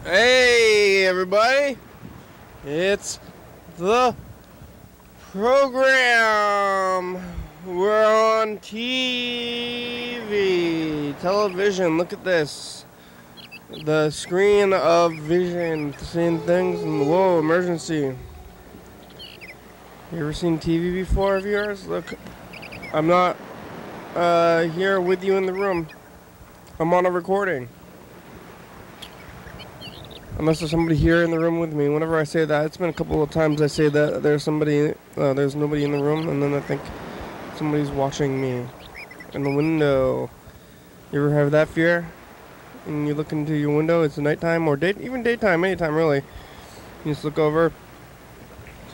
Hey everybody, it's the program. We're on TV, television. Look at this, the screen of vision, seeing things, and whoa, emergency. You ever seen TV before, viewers? Look, I'm not here with you in the room. I'm on a recording. Unless there's somebody here in the room with me. Whenever I say that, it's been a couple of times I say that there's somebody, there's nobody in the room, and then I think somebody's watching me in the window. You ever have that fear? And you look into your window, it's nighttime, or even daytime, anytime really. You just look over,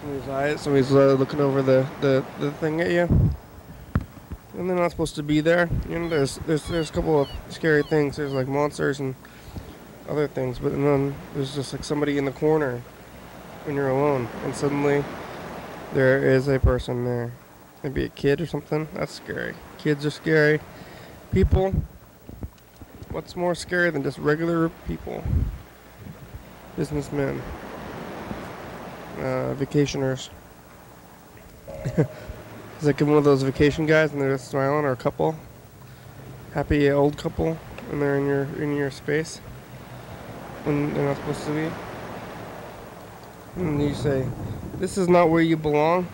somebody's eyes, somebody's looking over the thing at you. And they're not supposed to be there. You know, there's a couple of scary things. There's like monsters and other things, but then there's just like somebody in the corner when you're alone, and suddenly there is a person there. Maybe a kid or something. That's scary. Kids are scary. People, what's more scary than just regular people? Businessmen, vacationers. It's like one of those vacation guys and they're just smiling, or a couple, happy old couple, and they're in your space when they're not supposed to be. And you say, this is not where you belong.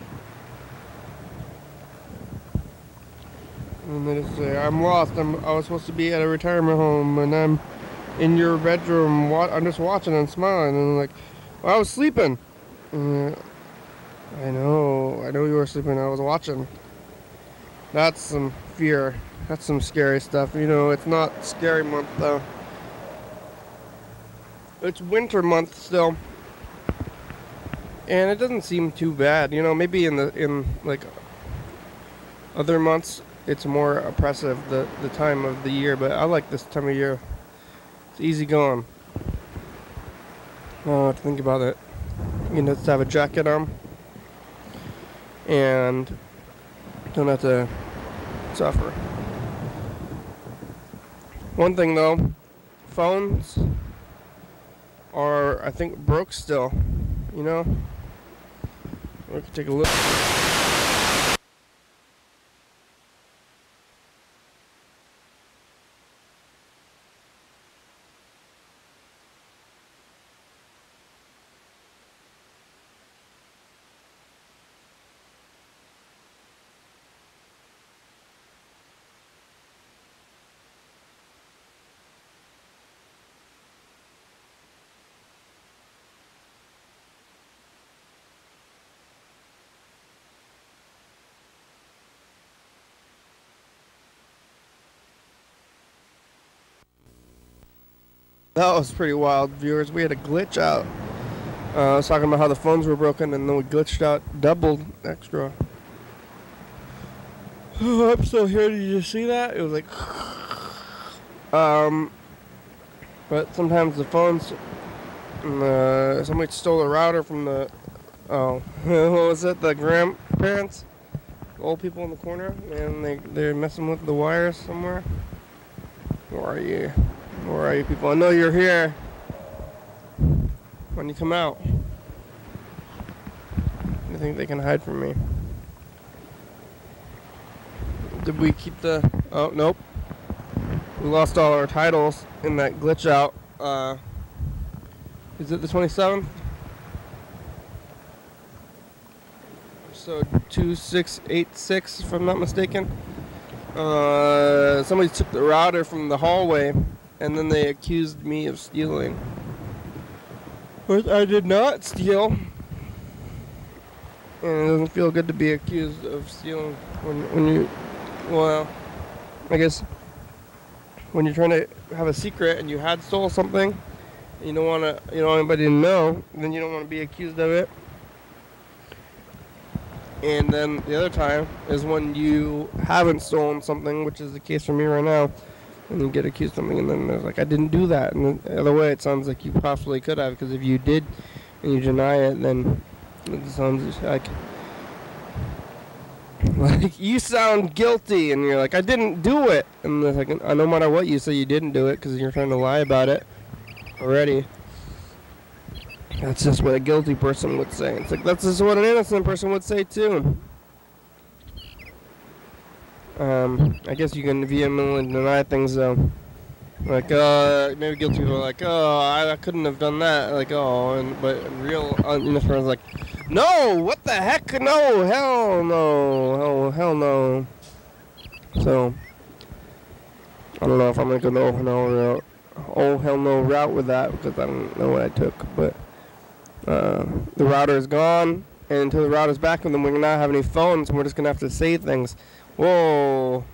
And they just say, I'm lost. I was supposed to be at a retirement home, and I'm in your bedroom. I'm just watching and smiling. And I'm like, well, I was sleeping. I know you were sleeping. I was watching. That's some fear. That's some scary stuff. You know, it's not scary month though. It's winter month still, and it doesn't seem too bad. You know, maybe in like other months it's more oppressive, the time of the year, but I like this time of year. It's easy going. I don't have to think about it. You know, just have a jacket on and don't have to suffer. One thing though, phones are, I think, broke still, you know? We can take a look. That was pretty wild, viewers. We had a glitch out. I was talking about how the phones were broken, and then we glitched out, doubled extra. Oh, I'm still here. Did you see that? It was like, but sometimes the phones, somebody stole a router from the, what was it? The grandparents, the old people in the corner, and they're messing with the wires somewhere. Where are you? Where are you people? I know you're here. When you come out. I think they can hide from me. Did we keep the... Oh, nope. We lost all our titles in that glitch out. Is it the 27th? So 2686, if I'm not mistaken. Somebody took the router from the hallway, and then they accused me of stealing. But I did not steal. And it doesn't feel good to be accused of stealing when you, well, I guess when you're trying to have a secret and you had stole something, and you don't want anybody to know, then you don't want to be accused of it. And then the other time is when you haven't stolen something, which is the case for me right now. And you get accused of something, and then there's like, I didn't do that. And the other way, it sounds like you possibly could have, because if you did and you deny it, then it sounds like you sound guilty, and you're like, I didn't do it. And it's like, no matter what you say, you didn't do it because you're trying to lie about it already. That's just what a guilty person would say. It's like, that's just what an innocent person would say, too. I guess you can vehemently deny things, though. Like, maybe guilty people are like, oh, I couldn't have done that. Like, oh, but real innocent person's like, no, what the heck? No, hell no. Hell no. So, I don't know if I'm going to go oh, hell no route with that, because I don't know what I took. But the router is gone, and until the router's back, and then we're not have any phones, and we're just going to have to say things. Whoa.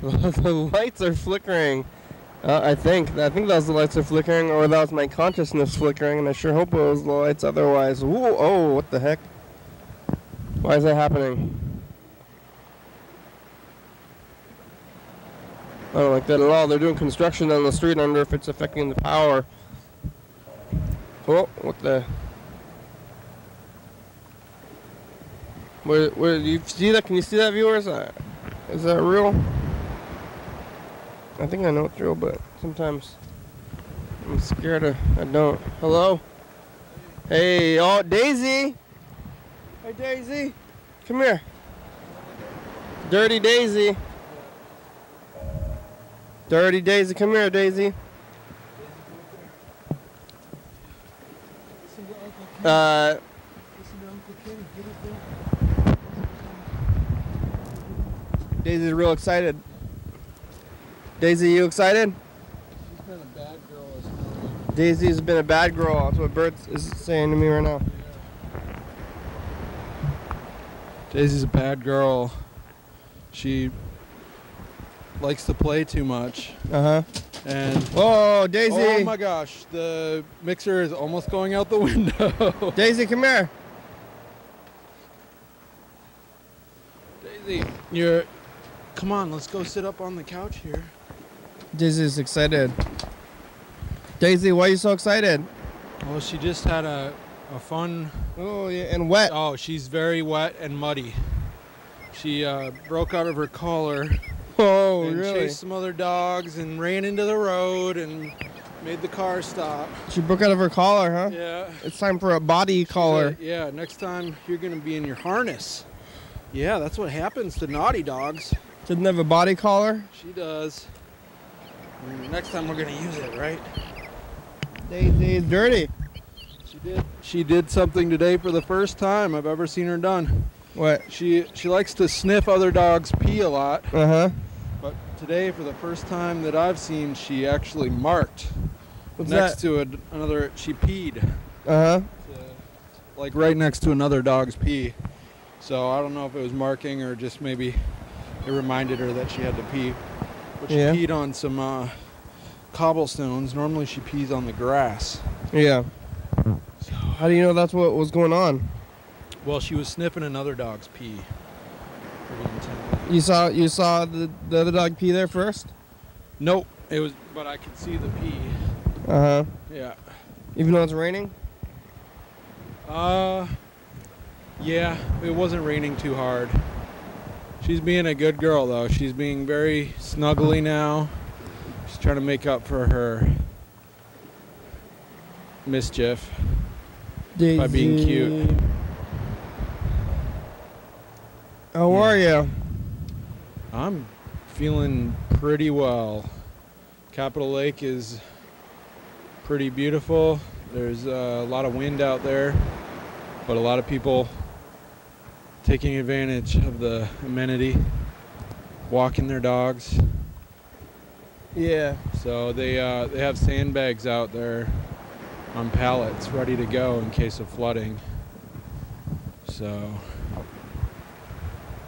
The lights are flickering. I think that was the lights are flickering, or that was my consciousness flickering, and I sure hope it was the lights otherwise. Ooh, oh, what the heck? Why is that happening? I don't like that at all. They're doing construction down the street. I wonder if it's affecting the power. Oh, what the? Where do you see that? Can you see that, viewers? Is that real? I think I know it's real, but sometimes I'm scared I don't. Hello? Hey, oh, Daisy! Hey, Daisy! Come here. Dirty Daisy. Dirty Daisy, come here, Daisy. Daisy's real excited. Daisy, you excited? She's been a bad girl this morning. Daisy's been a bad girl. That's what Bert is saying to me right now. Yeah. Daisy's a bad girl. She likes to play too much. Uh-huh. And whoa, Daisy! Oh my gosh, the mixer is almost going out the window. Daisy, come here. Daisy, come on, let's go sit up on the couch here. Daisy's excited. Daisy, why are you so excited? Well, she just had a fun... Oh, yeah, and wet. Oh, she's very wet and muddy. She broke out of her collar. Oh, and really? chased some other dogs and ran into the road and made the car stop. She broke out of her collar, huh? Yeah. It's time for a body collar. Yeah, next time you're going to be in your harness. Yeah, that's what happens to naughty dogs. Didn't have a body collar? She does. Next time we're going to use it, right? Daisy's dirty. She did something today for the first time I've ever seen her done. What? She likes to sniff other dogs' pee a lot. Uh-huh. But today, for the first time that I've seen, she actually marked. What's next that? to another, she peed. Uh-huh. Like right next to another dog's pee. So I don't know if it was marking or just maybe it reminded her that she had to pee. But she peed on some cobblestones. Normally she pees on the grass. Yeah. So how do you know that's what was going on? Well, she was sniffing another dog's pee. Pretty intently. You saw the other dog pee there first? Nope. It was, but I could see the pee. Uh-huh. Yeah. Even though it's raining? Yeah, it wasn't raining too hard. She's being a good girl, though. She's being very snuggly now. She's trying to make up for her mischief by being cute. How are you? I'm feeling pretty well. Capitol Lake is pretty beautiful. There's a lot of wind out there, but a lot of people taking advantage of the amenity, walking their dogs. Yeah. So they have sandbags out there on pallets ready to go in case of flooding. So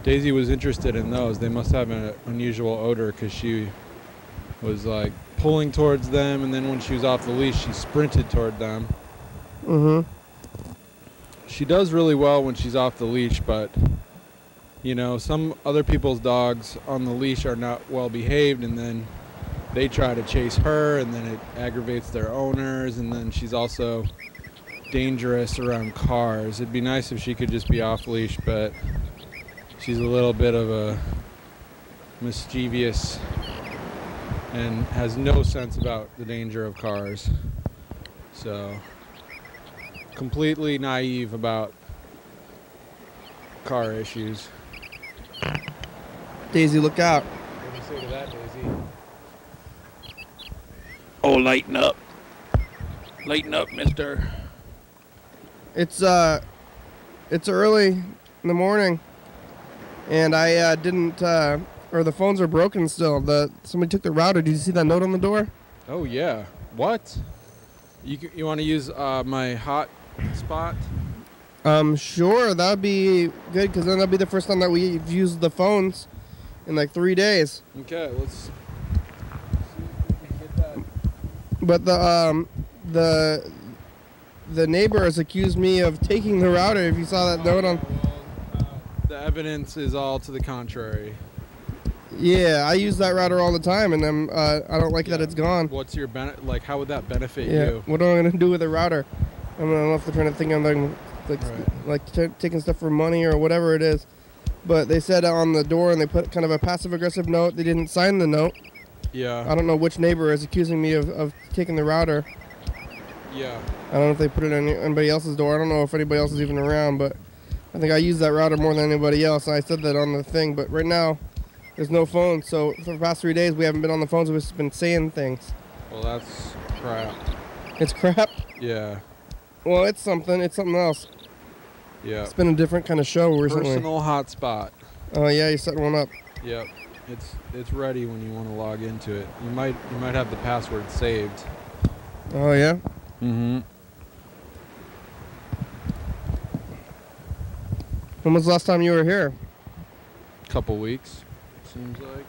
Daisy was interested in those. They must have an unusual odor because she was like pulling towards them, and then when she was off the leash, she sprinted toward them. Mm-hmm. She does really well when she's off the leash, but you know, some other people's dogs on the leash are not well behaved, and then they try to chase her, and then it aggravates their owners, and then she's also dangerous around cars. It'd be nice if she could just be off leash, but she's a little bit of a mischievous and has no sense about the danger of cars. So completely naive about car issues. Daisy, look out. What do you say to that, Daisy? Oh, lighten up. Lighten up, mister. It's early in the morning, and I didn't, or the phones are broken still. Somebody took the router. Did you see that note on the door? Oh, yeah. What? You want to use my hot spot? Sure, that would be good, because then that'll be the first time that we've used the phones in like 3 days. Okay, let's see if we can get that. But the neighbor has accused me of taking the router. If you saw that note on. Well, the evidence is all to the contrary. Yeah, I use that router all the time, and I don't like that it's gone. What's your like? How would that benefit Yeah. you? What am I gonna do with a router? I don't know if they're trying to think I'm taking stuff for money or whatever it is. But they said on the door, and they put kind of a passive-aggressive note. They didn't sign the note. Yeah. I don't know which neighbor is accusing me of taking the router. Yeah. I don't know if they put it on anybody else's door. I don't know if anybody else is even around, but I think I use that router more than anybody else. And I said that on the thing, but right now there's no phone. So for the past 3 days, we haven't been on the phones. We've just been saying things. Well, that's crap. It's crap. Yeah. Well, it's something. It's something else. Yeah. It's been a different kind of show recently. Personal hotspot. Oh yeah, you setting one up. Yep. It's ready when you want to log into it. You might have the password saved. Oh yeah. Mm-hmm. When was the last time you were here? Couple weeks, seems like.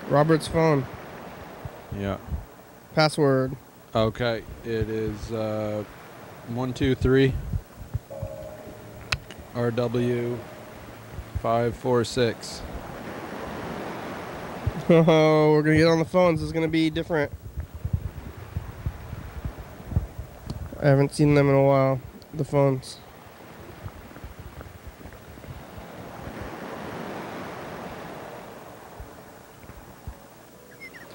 Robert's phone. Yeah. Password. Okay. It is 123 RW 546. Oh, we're gonna get on the phones. It's gonna be different. I haven't seen them in a while. The phones.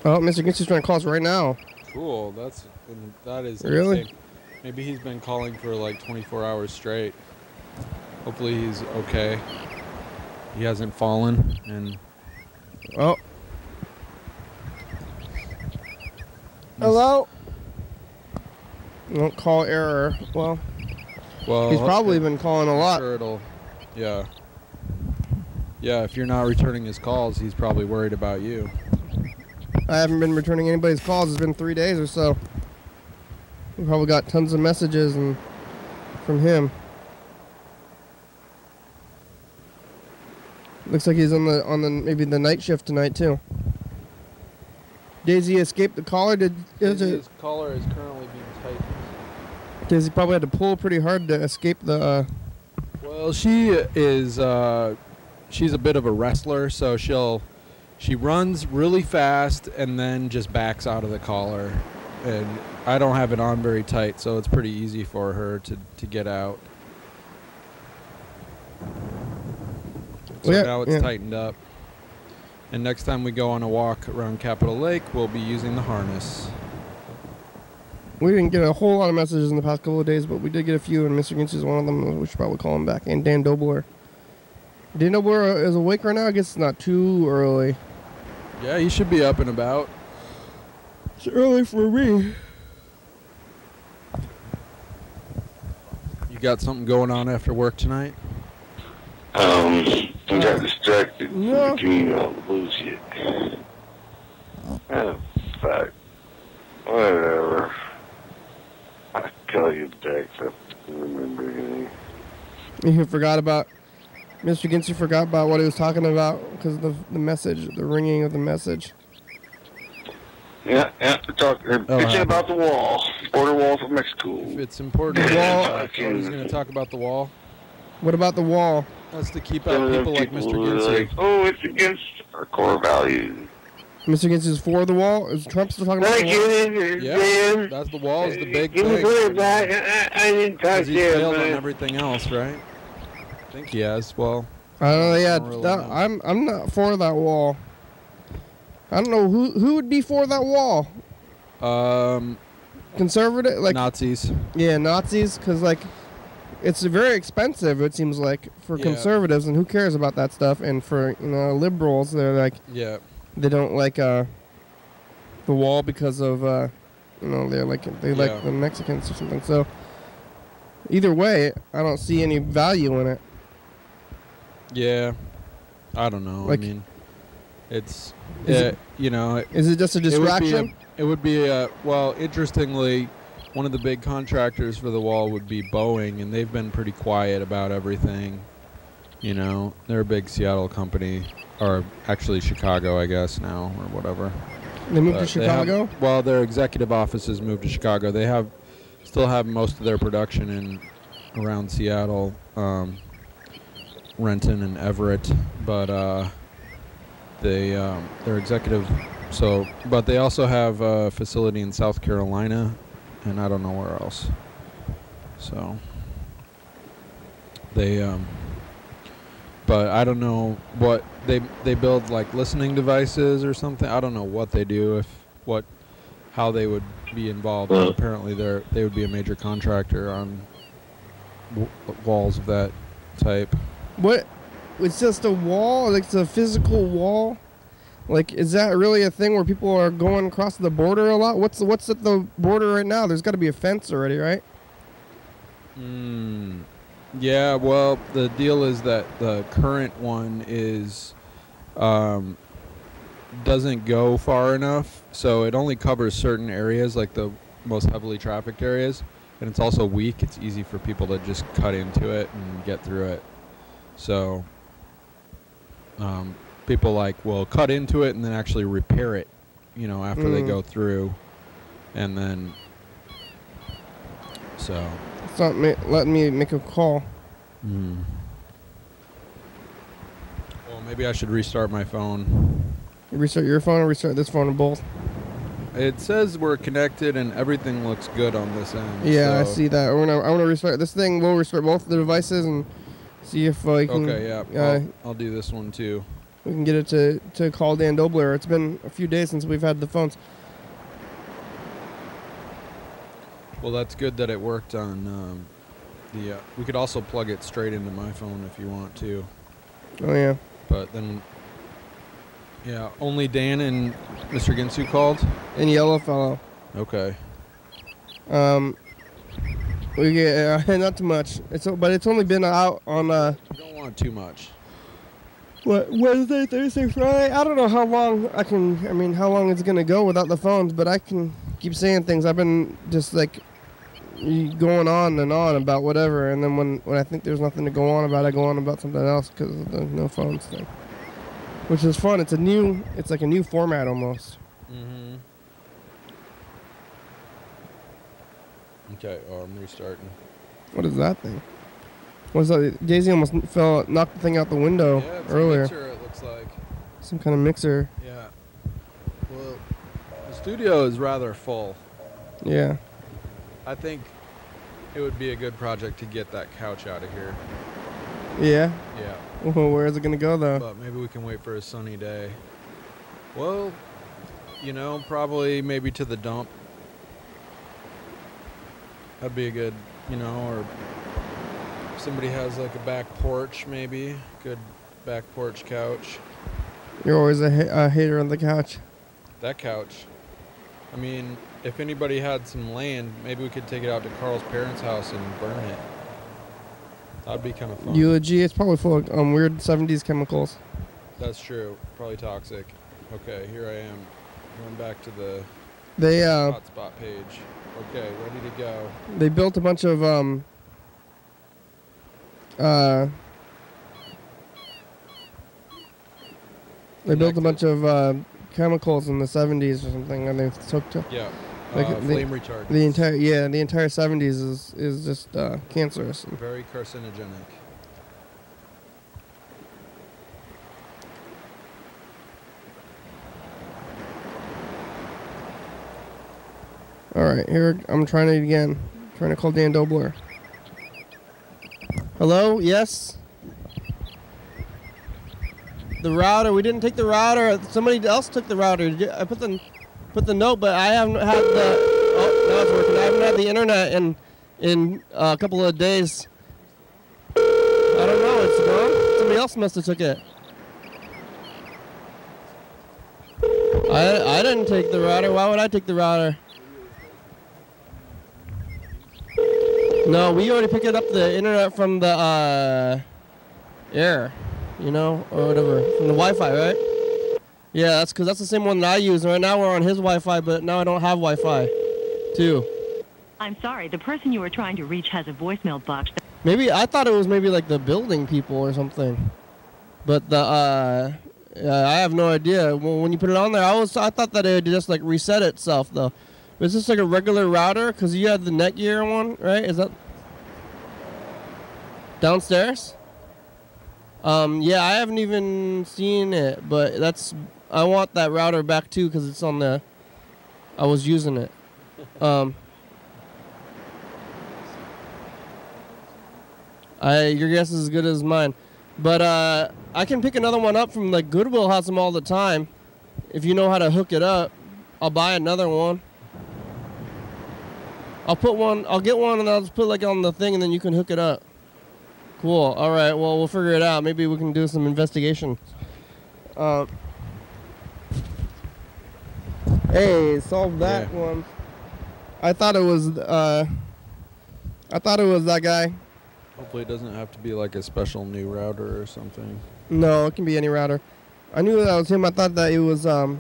Oh, Mr. Gincy's trying to call us right now. Cool. That is really interesting. Maybe he's been calling for like 24 hours straight. Hopefully he's okay. He hasn't fallen and. Oh. Hello? No call error. Well, he's probably been calling a lot. Sure yeah. Yeah, if you're not returning his calls, he's probably worried about you. I haven't been returning anybody's calls. It's been 3 days or so. We probably got tons of messages from him. Looks like he's on the maybe the night shift tonight too. Daisy escaped the caller. His collar is currently being tightened. Daisy probably had to pull pretty hard to escape the. Well, she is. She's a bit of a wrestler, so she runs really fast and then just backs out of the collar. And I don't have it on very tight, so it's pretty easy for her to get out. So now it's tightened up. And next time we go on a walk around Capitol Lake, we'll be using the harness. We didn't get a whole lot of messages in the past couple of days, but we did get a few, and Mr. Ginch is one of them. We should probably call him back. And Dan Dobler. Dan Dobler is awake right now? I guess it's not too early. Yeah, he should be up and about. It's early for me. You got something going on after work tonight? I got distracted. No. Between all the bullshit. Oh, fuck. Whatever. I'll call you back. I don't remember anything. You forgot about... Mr. Gincy forgot about what he was talking about because of the message, the ringing of the message. Yeah, bitching about the wall. Border wall from Mexico. If it's important, The wall. he's going to talk about the wall. What about the wall? That's to keep out people like Mr. Gincy. Like, oh, it's against our core values. Mr. Gincy is for the wall? Is Trump still talking about the wall? Yeah, that's the wall is the big Give me thing. clear back. I didn't touch Because he's failed on everything else, right? I think he has. Well, I don't know. Yeah, really know. I'm not for that wall. I don't know who would be for that wall. conservative, like Nazis. Yeah, Nazis, because like it's very expensive. It seems like for conservatives, and who cares about that stuff? And for liberals, they're like they don't like the wall because of they like the Mexicans or something. So either way, I don't see any value in it. Yeah, I don't know. Like, I mean, it's is it just a distraction? It would be well, interestingly, one of the big contractors for the wall would be Boeing, and they've been pretty quiet about everything. They're a big Seattle company, or actually Chicago, I guess now, or whatever. They moved to Chicago? Their executive offices moved to Chicago. They still have most of their production around Seattle, Renton and Everett, but their executive. So, but they also have a facility in South Carolina, and I don't know where else. So they, but I don't know what they build, like listening devices or something. I don't know what they do, how they would be involved. But apparently, they would be a major contractor on walls of that type. What? It's just a wall? Like it's a physical wall? Like, is that really a thing where people are going across the border a lot? What's at the border right now? There's got to be a fence already, right? Yeah, well, the deal is that the current one doesn't go far enough, so it only covers certain areas, like the most heavily trafficked areas, and it's also weak. It's easy for people to just cut into it and get through it. So people will cut into it and then actually repair it, after they go through, and then so it's not letting me make a call. Well, maybe I should restart my phone. Restart your phone or restart this phone, or both? It says we're connected and everything looks good on this end. Yeah, so. I see that. I want to restart this thing. We'll restart both the devices and see if I can. Okay, yeah. I'll do this one too. We can get it to call Dan Dobler. It's been a few days since we've had the phones. Well, that's good that it worked on we could also plug it straight into my phone if you want to. Oh, yeah. But then, yeah, only Dan and Mr. Ginsu called? And Yellow Fellow. Okay. We get not too much. But it's only been out on You don't want too much. What, Wednesday, Thursday, Friday? I don't know how long how long it's gonna go without the phones, but I can keep saying things. I've been just going on and on about whatever, and then when I think there's nothing to go on about, I go on about something else because of the no phones thing, which is fun. It's like a new format almost. Mm-hmm. Okay, I'm restarting. What is that thing? What's that? Daisy almost knocked the thing out the window earlier. It's a mixer, it looks like. Some kind of mixer. Yeah. Well, the studio is rather full. Yeah. I think it would be a good project to get that couch out of here. Yeah? Yeah. Well, where is it going to go, though? But maybe we can wait for a sunny day. Well, probably maybe to the dump. That'd be a good, or if somebody has a back porch, maybe. Good back porch couch. You're always a hater on the couch. That couch. I mean, if anybody had some land, maybe we could take it out to Carl's parents' house and burn it. That'd be kind of fun. Eulogy, it's probably full of weird 70s chemicals. That's true. Probably toxic. Okay, here I am. Going back to the hotspot page. Okay, ready to go. They built a bunch of chemicals in the 70s or something, and they took to flame retardants. The entire 70s is just cancerous. Very carcinogenic. All right, here I'm trying it again. Trying to call Dan Dobler. Hello? Yes. The router. We didn't take the router. Somebody else took the router. I put the note, but I haven't had the. Now it's working. I haven't had the internet in a couple of days. I don't know. It's gone. Somebody else must have took it. I didn't take the router. Why would I take the router? No, we already picked up the internet from the air, you know, or whatever, from the Wi-Fi, right? Yeah, that's because that's the same one that I use. Right now we're on his Wi-Fi, but now I don't have Wi-Fi, too. I'm sorry, the person you were trying to reach has a voicemail box. Maybe I thought it was maybe like the building people or something, but the I have no idea. Well, when you put it on there, I thought that it would just like reset itself though. But is this like a regular router? Cause you had the Netgear one, right? Is that downstairs? Yeah, I haven't even seen it, but I want that router back too, cause it's on the. I was using it. Your guess is as good as mine. But I can pick another one up from like Goodwill has them all the time. If you know how to hook it up, I'll buy another one. I'll get one and I'll just put like on the thing and then you can hook it up. Cool. All right. Well, we'll figure it out. Maybe we can do some investigation. Hey, solve that one. I thought it was that guy. Hopefully it doesn't have to be like a special new router or something. No, it can be any router. I knew that was him. I thought that it was the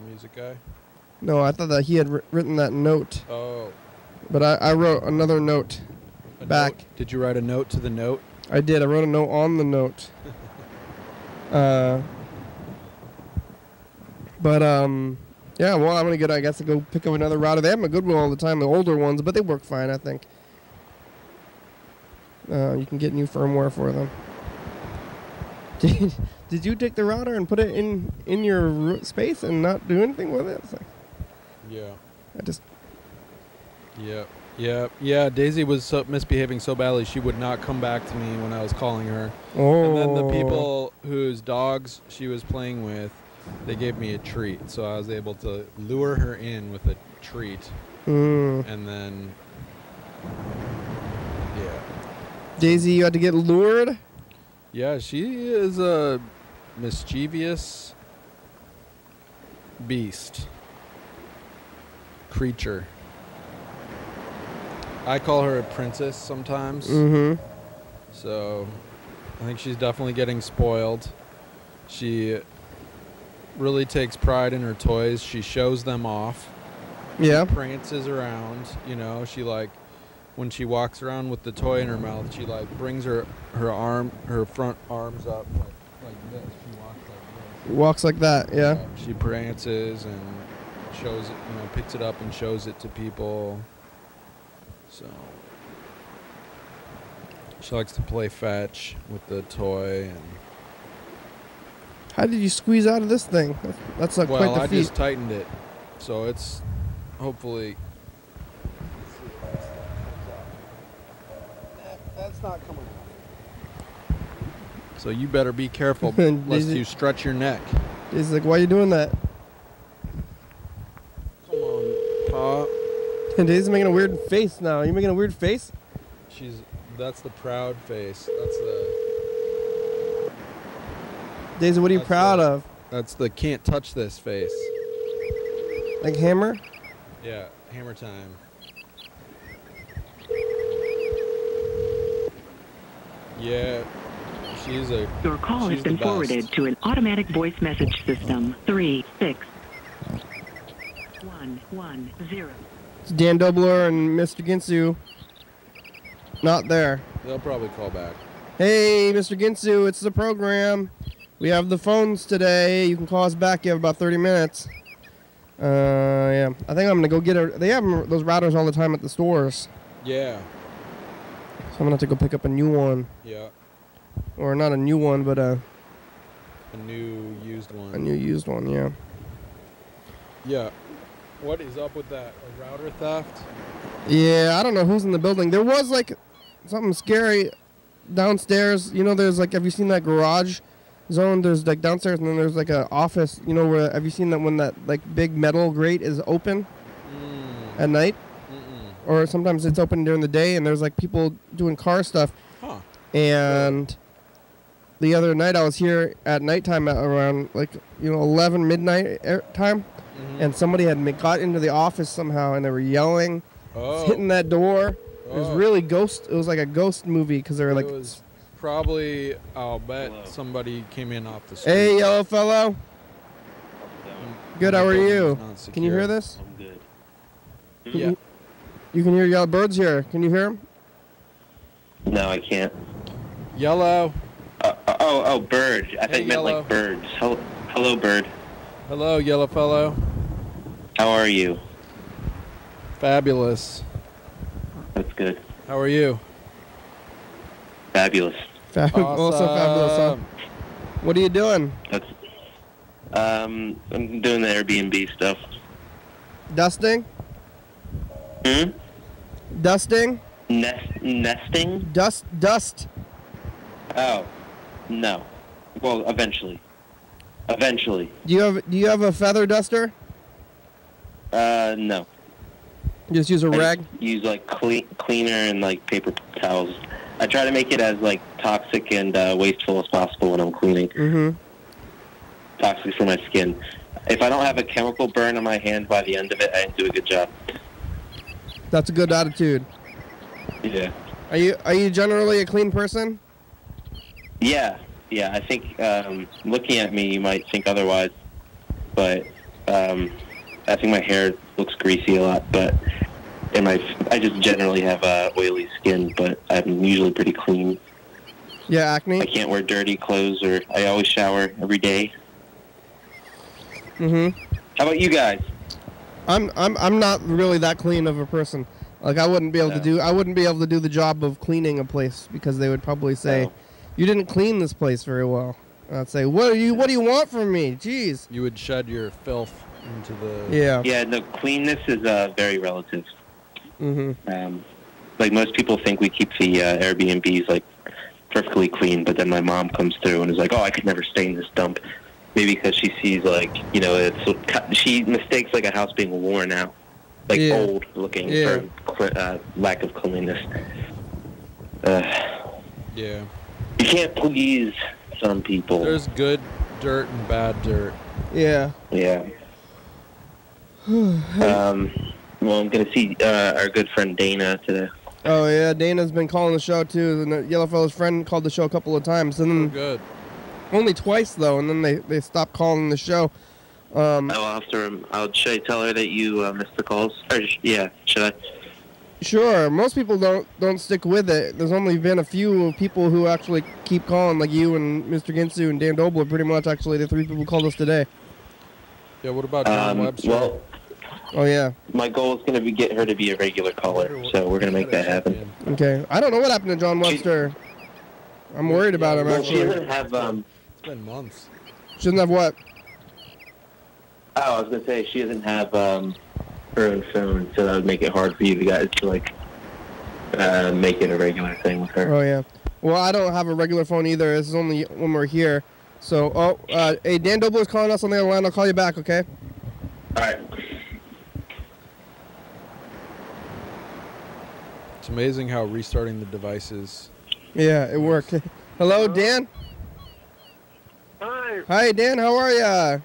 music guy? No, I thought that he had written that note. Oh. But I wrote another note back. Note? Did you write a note to the note? I did. I wrote a note on the note. Yeah, well, I'm going to I guess, to go pick up another router. They have them at Goodwill all the time, the older ones, but they work fine, I think. You can get new firmware for them. Did you take the router and put it in your space and not do anything with it? It's like, yeah. I just... Yeah, Daisy was misbehaving so badly she would not come back to me when I was calling her. Oh. And then the people whose dogs she was playing with, they gave me a treat. So I was able to lure her in with a treat. And then, yeah. Daisy, you had to get lured? Yeah, she is a mischievous beast. Creature. I call her a princess sometimes. Mm-hmm. So I think she's definitely getting spoiled. She really takes pride in her toys. She shows them off. Yeah. She prances around, you know. She like, when she walks around with the toy in her mouth, she like brings her front arms up like this. She walks like this. Walks like that, yeah. She prances and shows it, you know, picks it up and shows it to people. So she likes to play fetch with the toy. And how did you squeeze out of this thing? That's like quite the feat. Well, I just tightened it, so it's hopefully. That's not coming off. So you better be careful lest you stretch your neck. He's like, why are you doing that? Come on, Pa. Daisy's making a weird face now. Are you making a weird face? That's the proud face. That's the... Daisy, what are you proud of? That's the can't touch this face. Like Hammer? Yeah, Hammer time. Yeah, she's a... Your call has been forwarded to an automatic voice message system. 36110. It's Dan Dobler and Mr. Ginsu. Not there. They'll probably call back. Hey, Mr. Ginsu, it's the program. We have the phones today. You can call us back. You have about 30 minutes. Yeah. I think I'm going to go get They have those routers all the time at the stores. Yeah. So I'm going to have to go pick up a new one. Yeah. Or not a new one, but a new used one. A new used one, yeah. Yeah. What is up with that? A router theft? Yeah, I don't know who's in the building. There was like something scary downstairs. You know, there's like, have you seen that garage zone. There's like downstairs, and then there's like a office. You know where? Have you seen that when that like big metal grate is open at night? Or sometimes it's open during the day, and there's like people doing car stuff. Huh. And the other night I was here at nighttime at around 11 midnight time, and somebody had got into the office somehow, and they were yelling, hitting that door. It was really ghost. It was like a ghost movie because they were like. It was probably. I'll bet somebody came in off the street. Hey, yellow fellow. Good. How are you? Can you hear this? I'm good. Yeah. You can hear yellow birds here. Can you hear them? No, I can't. Yellow. Bird. I think meant yellow. like birds. Hello, bird. Hello, yellow fellow. How are you? Fabulous. That's good. How are you? Fabulous. Also fabulous. Huh? What are you doing? That's. I'm doing the Airbnb stuff. Dusting? Dusting? Nesting? Dust. Oh, no. Well, eventually. Eventually. Do you have a feather duster? No. You just use a rag? Use like cleaner and like paper towels. I try to make it as like toxic and wasteful as possible when I'm cleaning. Mm-hmm. Toxic for my skin. If I don't have a chemical burn on my hand by the end of it, I didn't do a good job. That's a good attitude. Yeah. Are you generally a clean person? Yeah. I think looking at me, you might think otherwise, but I think my hair looks greasy a lot. But I just generally have oily skin, but I'm usually pretty clean. Yeah, acne. I can't wear dirty clothes, or I always shower every day. Mm-hmm. How about you guys? I'm not really that clean of a person. Like I wouldn't be able to do the job of cleaning a place because they would probably say, "You didn't clean this place very well." And I'd say, "What do you want from me?" Jeez. You would shed your filth into the. Yeah. Yeah. No, cleanness is very relative. Mm-hmm. Like most people think we keep the Airbnbs like perfectly clean, but then my mom comes through and is like, "Oh, I could never stay in this dump." Maybe because she sees she mistakes like a house being worn out, like old looking for lack of cleanliness. Yeah. You can't please some people. There's good dirt and bad dirt. Yeah. Yeah. Well, I'm gonna see our good friend Dana today. Oh yeah, Dana's been calling the show too. And the yellow fellow's friend called the show a couple of times, and then good. Only twice though, and then they stopped calling the show. Should I tell her that you missed the calls? Or should I? Sure. Most people don't stick with it. There's only been a few people who actually keep calling, like you and Mr. Ginsu and Dan Dobler. Pretty much, actually, the three people who called us today. Yeah. What about John Webster? Well. Oh yeah. My goal is going to be get her to be a regular caller, so we're going to make that happen. Okay. I don't know what happened to John Webster. I'm worried about him actually. She doesn't have It's been months. She doesn't have what? Oh, I was going to say she doesn't have her own phone, so that would make it hard for you guys to like make it a regular thing with her. Oh yeah. Well, I don't have a regular phone either. This is only when we're here. So, hey, Dan Dobler's calling us on the other line. I'll call you back, okay? All right. It's amazing how restarting the devices. Yeah, it worked. Hello, Dan? Hi. Hi, Dan. How are ya?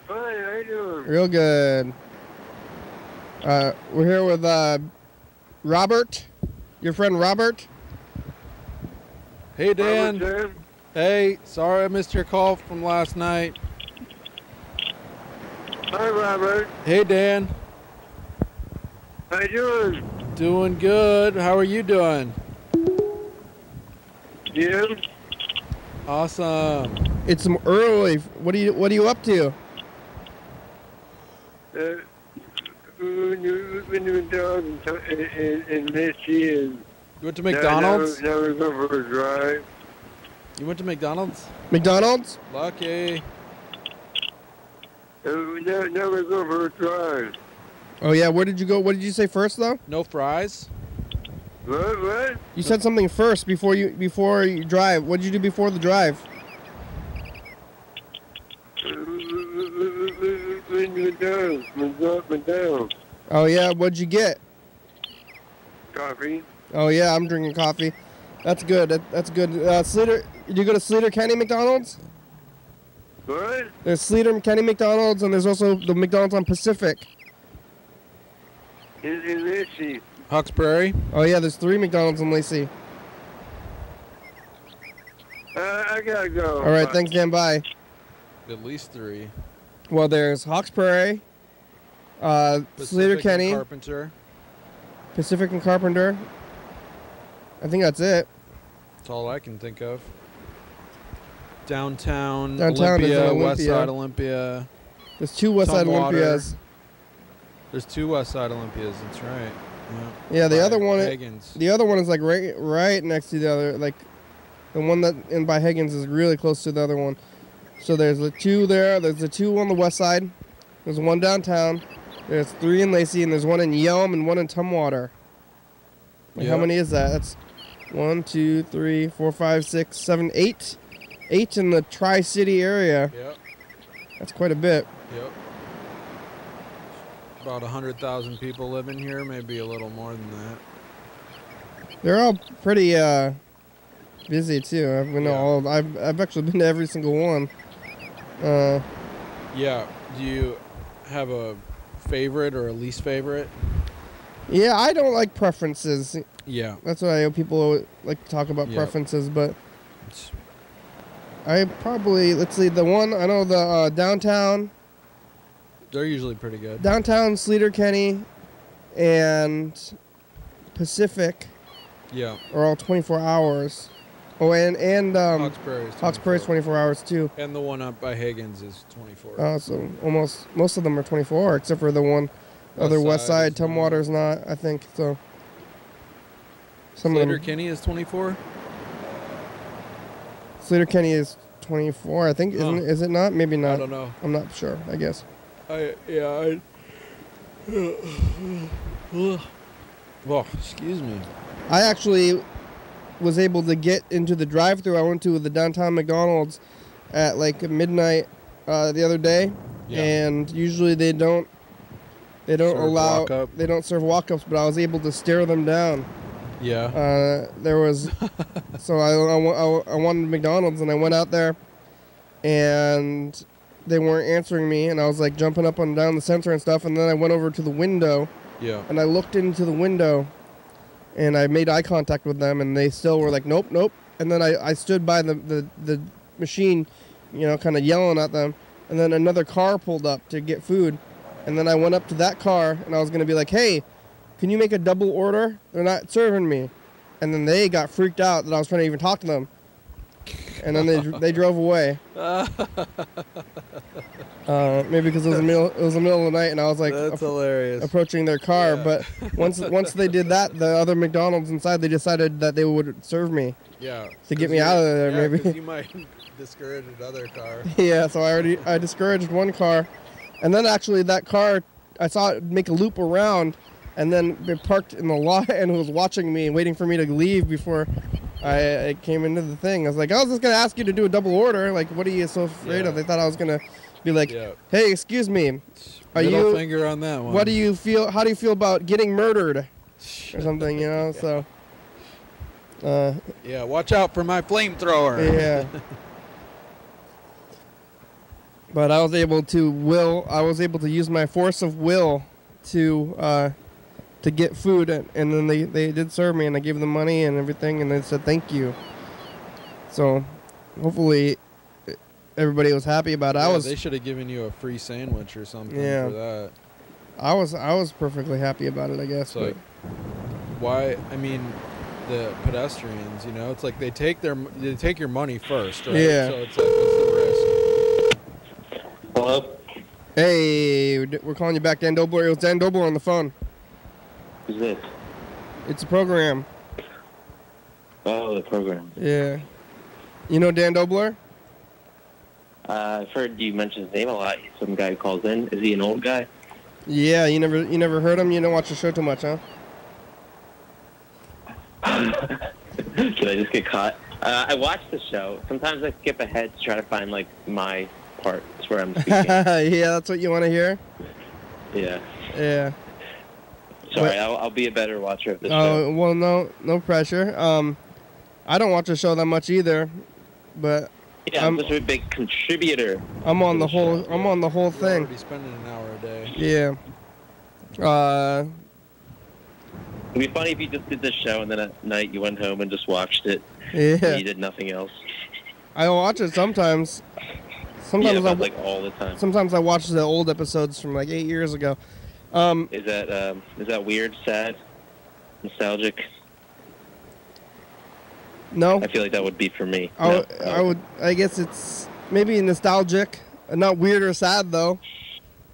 Hi, how you doing? Real good. We're here with Robert, your friend Robert. Hey, Dan. Robert, Hey, sorry I missed your call from last night. hi, Robert. Hey, Dan. How you doing? Doing good. How are you doing? Jim? Awesome. It's early. What are you up to? When you went down in Michigan. You went to McDonald's? Now we're going for a drive. You went to McDonald's? McDonald's? Lucky. Now we're going for a drive. Oh yeah, where did you go? What did you say first though? No fries? What? You said something first before you drive. What did you do before the drive? McDonald's. Oh yeah, what'd you get? Coffee. Oh yeah, I'm drinking coffee. That's good. That's good. Slater, you go to Slater County McDonald's? What? There's Slater County McDonald's, and there's also the McDonald's on Pacific. In Lacey. Hawks Prairie. Oh yeah, there's 3 McDonald's in Lacey. I gotta go. All right, thanks, Dan. Bye. At least 3. Well, there's Hawks Prairie, Slater Pacific County, and Carpenter. Pacific and Carpenter. I think that's it. That's all I can think of. Downtown Downtown is Olympia, Olympia. West Side Olympia. There's 2 West Side Tumwater. Olympias. There's 2 West Side Olympias. That's right. Yeah, the By other one. Higgins. The other one is like right next to the other. Like the one that in by Higgins is really close to the other one. So there's the 2 there. There's the 2 on the west side. There's 1 downtown. There's 3 in Lacey, and there's 1 in Yelm and 1 in Tumwater. Like, how Yep. many is that? That's 1, 2, 3, 4, 5, 6, 7, 8. 8 in the Tri-City area. Yep. That's quite a bit. Yep. About 100,000 people live in here, maybe a little more than that. They're all pretty busy too. I've been Yeah. I've actually been to every single one. Yeah. Do you have a favorite or a least favorite? Yeah, I don't like preferences. Yeah. That's why people like to talk about Yep. preferences, but I probably, let's see, the one, I know the downtown They're usually pretty good. Downtown, Slater County, and Pacific Yeah. are all 24 hours. Oh, and Hawks Prairie is Hawks Prairie is 24 hours too. And the one up by Higgins is 24. So most of them are 24, except for the one other west side. is not. Tumwater's not, I think. So some of Slater them. Kinney is 24? Slater County is 24, I think. Huh. Is it not? Maybe not. I don't know. I'm not sure. I guess. Oh, excuse me. I actually was able to get into the drive-thru. I went to the downtown McDonald's at like midnight the other day, Yeah. and usually they don't Serve allow walk-up. they don't serve walk-ups, but I was able to stare them down. Yeah. There was so I wanted McDonald's, and I went out there, and they weren't answering me, and I was like jumping up and down the sensor and stuff, and then I went over to the window. Yeah. And I looked into the window, and I made eye contact with them, and they still were like, nope, nope. And then I stood by the machine, kind of yelling at them. And then another car pulled up to get food. And then I went up to that car, and I was going to be like, hey, can you make a double order? They're not serving me. And then they got freaked out that I was trying to even talk to them. And then they drove away. Maybe because it was the middle of the night, and I was like, That's hilarious. approaching their car. Yeah. But once they did that, the other McDonald's inside, they decided that they would serve me. Yeah. To get me out of there, yeah, maybe. 'cause you might discourage another car. Yeah, so I discouraged one car, and then actually that car, I saw it make a loop around, and then it parked in the lot and was watching me and waiting for me to leave before I came into the thing. I was like, I was just gonna ask you to do a double order. Like, what are you so afraid of? They thought I was gonna be like, Yeah. hey, excuse me, are Middle you? finger on that one. What do you feel? How do you feel about getting murdered, or something? So. Yeah, watch out for my flamethrower. Yeah. But I was able to use my force of will to get food, and then they did serve me, and I gave them money and everything, and they said thank you. So hopefully everybody was happy about it. Yeah, they should have given you a free sandwich or something for that. I was perfectly happy about it, I guess. It's like, why? I mean, the pedestrians, it's like they take your money first, right? Yeah. So it's like, what's the risk? Hello? Hey, we're calling you back, Dan Dobler. It was Dan Dobler on the phone. Who's this? It's a program. Oh, the program. Yeah. You know Dan Dobler? I've heard you mention his name a lot. He's some guy who calls in. Is he an old guy? Yeah, you never heard him? You don't watch the show too much, huh? Did I just get caught? I watch the show. Sometimes I skip ahead to try to find, my part. That's where I'm speaking. Yeah, that's what you want to hear? Yeah. Yeah. Sorry, I'll be a better watcher of the show. Oh, well, no pressure. I don't watch the show that much either, but Yeah, I'm just a big contributor. I'm on the whole. show. I'm on the whole You're thing. already spending an hour a day. Yeah. It'd be funny if you just did this show and then at night you went home and just watched it. Yeah. And you did nothing else. I watch it sometimes. Yeah, Sometimes but like all the time. Sometimes I watch the old episodes from like 8 years ago. Is that weird, sad, nostalgic? No. I feel like that would be for me. I guess it's maybe nostalgic, not weird or sad though.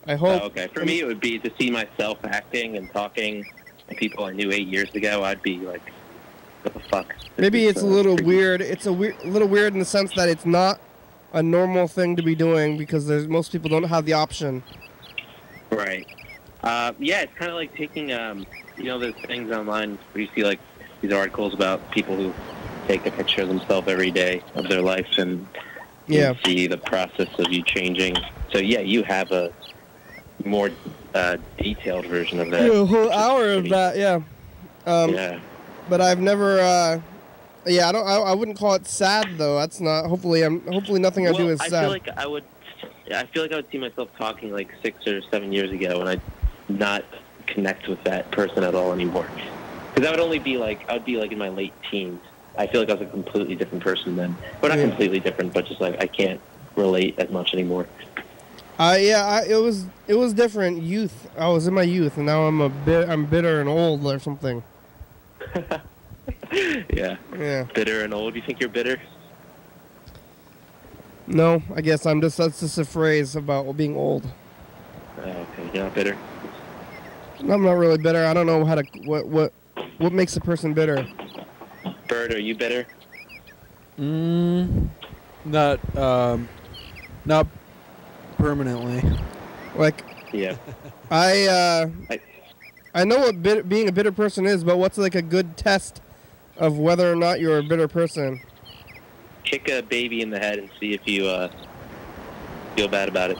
I hope. Oh, okay. For me, it would be to see myself acting and talking to people I knew 8 years ago. I'd be like, what the fuck? Maybe it's a little freaky. weird. It's a little weird in the sense that it's not a normal thing to be doing because most people don't have the option. Right. Yeah, it's kind of like taking, there's things online where you see like these articles about people who take a picture of themselves every day of their life and you see the process of you changing. So yeah, you have a more detailed version of that. Yeah, a whole hour of that, yeah. Yeah. But I've never. I wouldn't call it sad though. That's not. Hopefully nothing I do is sad. I feel like I would see myself talking like 6 or 7 years ago, and I'd not connect with that person at all anymore. Because I would be like in my late teens. I feel like I was a completely different person then. Well, not completely different, but just like I can't relate as much anymore. It was different. Youth. I was in my youth, and now I'm bitter and old or something. Yeah. Yeah. Bitter and old. You think you're bitter? No, I guess that's just a phrase about being old. Okay, you're not bitter. I'm not really bitter. I don't know how to what makes a person bitter. Bird, are you bitter? Not permanently. Like, yeah. I know what being a bitter person is, but what's like a good test of whether or not you're a bitter person? Kick a baby in the head and see if you feel bad about it.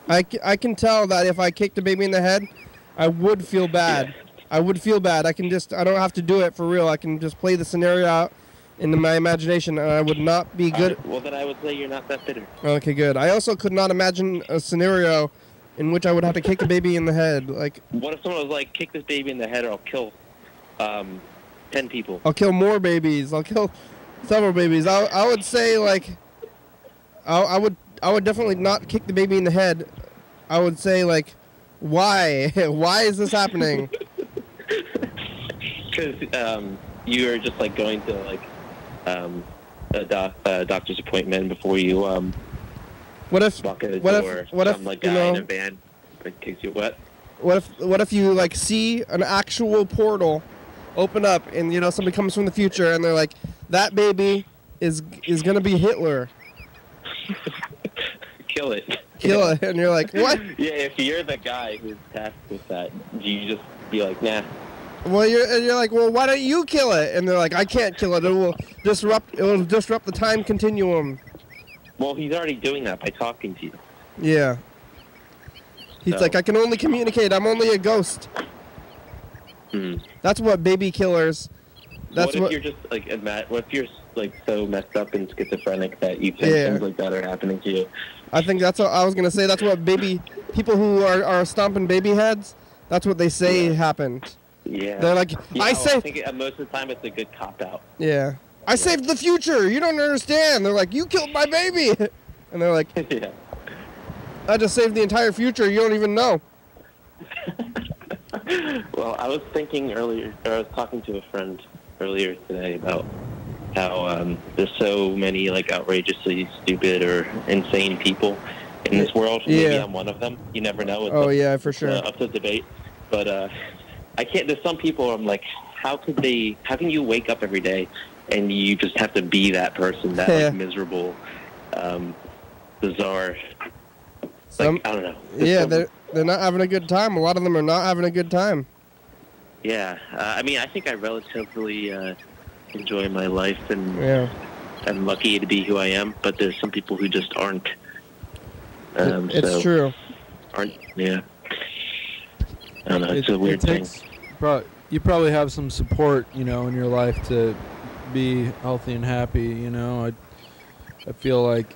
I can tell that if I kicked a baby in the head, I would feel bad. Yeah. I would feel bad. I don't have to do it for real. I can just play the scenario out in my imagination, and I would not be good. Right. Well, then I would say you're not that bitter. Okay, good. I also could not imagine a scenario in which I would have to kick a baby in the head. Like, what if someone was like, kick this baby in the head or I'll kill 10 people? I'll kill more babies. I'll kill several babies. I would say, like, I would definitely not kick the baby in the head. I would say, like, why? Why is this happening? Because you are just like going to like a doctor's appointment before you what if walk in the what door. if what if some like you guy know, in a van like kicks you what? What if you like see an actual portal open up and somebody comes from the future and they're like, that baby is gonna be Hitler. Kill it. Kill it, and you're like, what? Yeah, if you're the guy who's tasked with that, do you just be like, nah? Well, you're like, well, why don't you kill it? And they're like, I can't kill it. It will disrupt the time continuum. Well, he's already doing that by talking to you. Yeah. He's like, I can only communicate. I'm only a ghost. That's what baby killers. That's what if you're just like what if you're like so messed up and schizophrenic that you think things like that are happening to you? I think that's what I was gonna say. That's what people who are stomping baby heads. That's what they say happened. Yeah. They're like, I think most of the time it's a good cop out. Yeah. I saved the future. You don't understand. They're like, you killed my baby, and they're like, yeah. I just saved the entire future. You don't even know. Well, I was thinking earlier, or I was talking to a friend earlier today about how there's so many like outrageously stupid or insane people in this world. Maybe I'm one of them. You never know. It's for sure. Up to debate. But I can't. There's some people I'm like, how can you wake up every day and you just have to be that person, that like miserable, bizarre. I don't know. Yeah, they're not having a good time. A lot of them are not having a good time. Yeah, I mean, I think I relatively enjoy my life, and I'm lucky to be who I am. But there's some people who just aren't It's so true. Yeah. I don't know. It's a weird thing. You probably have some support, in your life to be healthy and happy. I feel like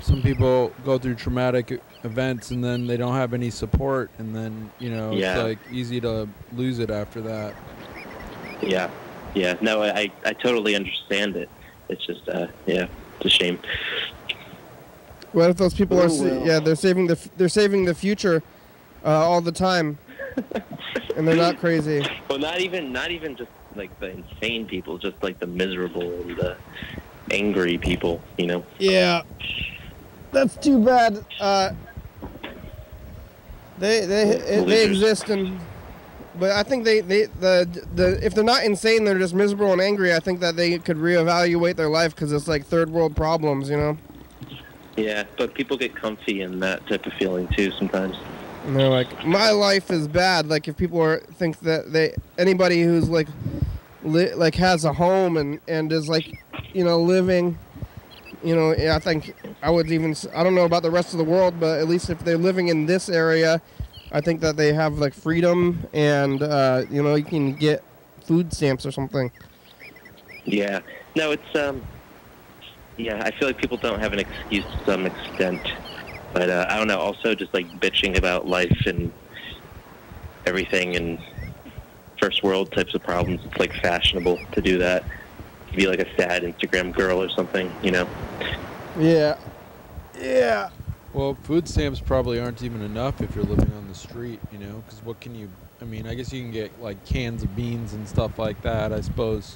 some people go through traumatic events and then they don't have any support, and then it's like easy to lose it after that. Yeah. No, I totally understand it. It's just it's a shame. What if those people they're saving the future all the time, and they're not crazy. Well, not even just like the insane people, just like the miserable and the angry people, Yeah, that's too bad. They exist, but I think if they're not insane, they're just miserable and angry. I think that they could reevaluate their life because it's like third world problems, Yeah, but people get comfy in that type of feeling too sometimes. And they're like, my life is bad. Like if people think that anybody who's like has a home and is like, living, I think I don't know about the rest of the world, but at least if they're living in this area, I think that they have like freedom and, you can get food stamps or something. Yeah. No, it's, I feel like people don't have an excuse to some extent. But I don't know, also just like bitching about life and everything and first world types of problems. It's like fashionable to do that. To be like a sad Instagram girl or something, Yeah. Yeah. Well, food stamps probably aren't even enough if you're living on the street, because what can you, I guess you can get like cans of beans and stuff like that. I suppose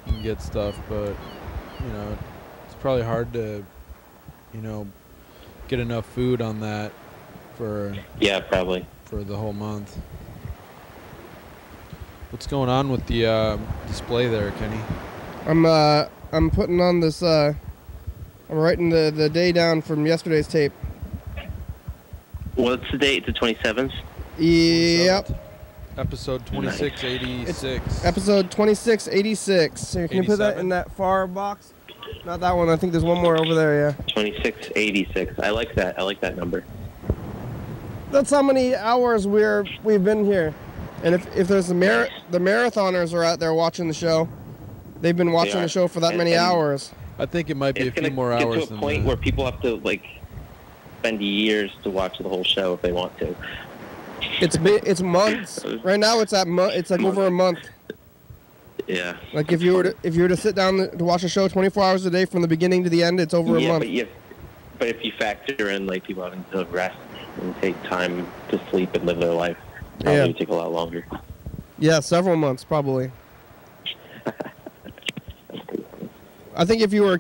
you can get stuff, but, it's probably hard to, get enough food on that for probably for the whole month. What's going on with the display there, Kenny? I'm putting on this I'm writing the day down from yesterday's tape. What's the date? The 27th? Yep. Episode 2686. Episode 2686. Can you put that in that far box? Not that one. I think there's one more over there, yeah. 2686. I like that. I like that number. That's how many hours we've been here. And if there's the marathoners are out there watching the show, they've been watching the show for that many hours. I think it might be a few more hours than that. It's to a point where people have to like spend years to watch the whole show if they want to. It's months. Right now it's like over a month. Yeah. Like if you were to sit down to watch a show 24 hours a day from the beginning to the end, it's over a month. But if you factor in like people having to rest and take time to sleep and live their life, probably would take a lot longer. Yeah, several months probably. I think if you were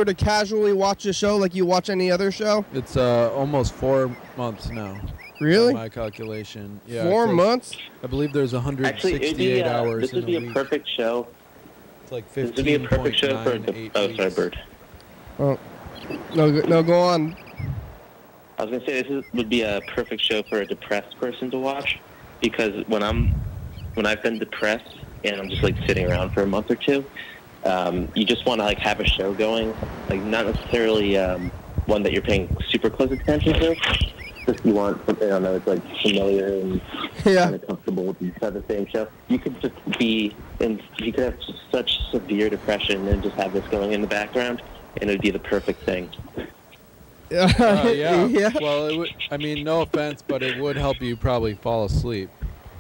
to casually watch a show like you watch any other show, it's almost 4 months now. Really? My calculation. Yeah. 4 months? I believe there's 168 hours. This would be a perfect show. It's like 15.98. This would be a perfect show for sorry, Bird. Oh, no, go on. I was gonna say this would be a perfect show for a depressed person to watch, because when I've been depressed and I'm just like sitting around for a month or two, you just want to like have a show going, like not necessarily one that you're paying super close attention to. Just you want something, I don't know, it's like familiar and kind of comfortable to have the same show. You could just you could have such severe depression and just have this going in the background, and it would be the perfect thing. Yeah. Well, it would, no offense, but it would help you probably fall asleep.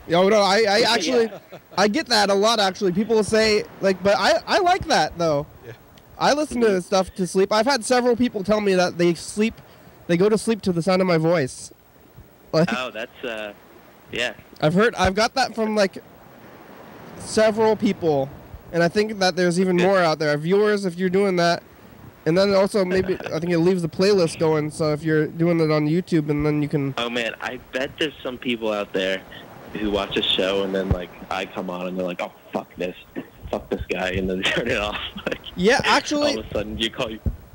No, I actually, I get that a lot, actually. People will say, like, but I like that, though. Yeah. I listen to stuff to sleep. I've had several people tell me that they go to sleep to the sound of my voice. Like, oh, that's, yeah. I've got that from, like, several people, and I think that there's even more out there. Viewers, if you're doing that, and then also maybe, I think it leaves the playlist going, so if you're doing it on YouTube, and then you can... Oh, man, I bet there's some people out there who watch a show, and then, like, I come on, and they're like, oh, fuck this guy, and then turn it off. Like, yeah, actually... All of a sudden, you call...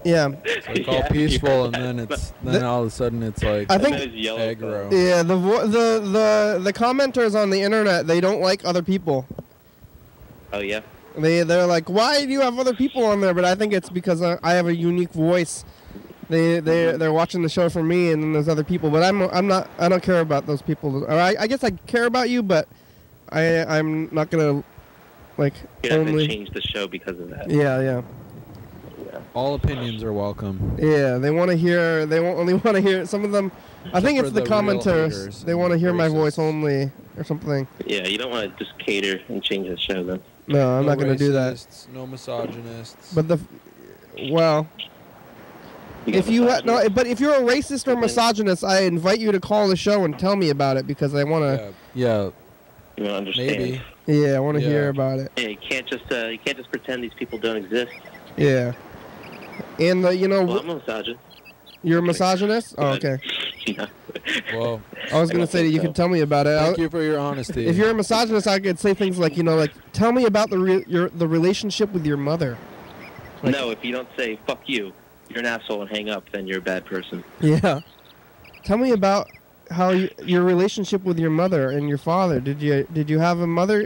Yeah. It's like all peaceful, and then all of a sudden it's like I think aggro. Yeah, the commenters on the internet, they don't like other people. Oh yeah. They're like, why do you have other people on there? But I think it's because I have a unique voice they're watching the show for me, and then there's other people. But I don't care about those people. Or I guess I care about you, but I'm not gonna like You're not only gonna change the show because of that. Yeah. All opinions are welcome. Yeah, they want to hear. They only want to hear some of them. I think it's the commenters. They want to hear my voice only or something. Yeah, you don't want to just cater and change the show then. No, I'm not going to do that. No misogynists. But if you're a racist or misogynist, I invite you to call the show and tell me about it because I want to. Yeah. You want to understand? Maybe. Yeah, I want to hear about it. Yeah, you can't just pretend these people don't exist. Yeah. And Well, I'm a misogynist. You're a misogynist? Oh, okay. Yeah. Well, I was going to say that you could tell me about it. Thank you for your honesty. If you're a misogynist, I could say things like, tell me about the relationship with your mother. Like, No, if you don't say "fuck you," you're an asshole and hang up, then you're a bad person. Yeah. Tell me about how your relationship with your mother and your father. Did you have a mother?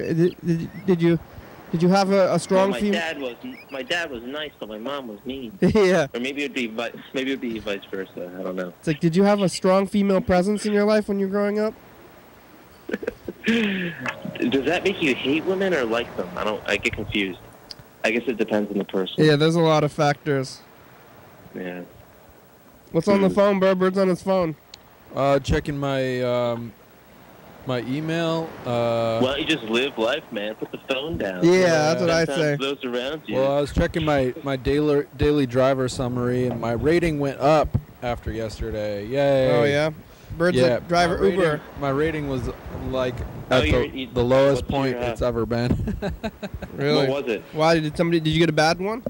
Did you have a strong female? My dad was nice, but my mom was mean. Yeah. Or maybe it'd be vice versa. I don't know. It's like, did you have a strong female presence in your life when you were growing up? Does that make you hate women or like them? I get confused. I guess it depends on the person. Yeah, there's a lot of factors. Yeah. What's on the phone, Bird? Bird's on his phone. Checking my my email. Why don't you just live life, man? Put the phone down. Yeah, that's what I say. Those around you. Well, I was checking my daily driver summary, and my rating went up after yesterday. Yay! Oh yeah, Bird's a driver Uber. My rating was like at the lowest point it's ever been. What Really? was it? Why did you get a bad one?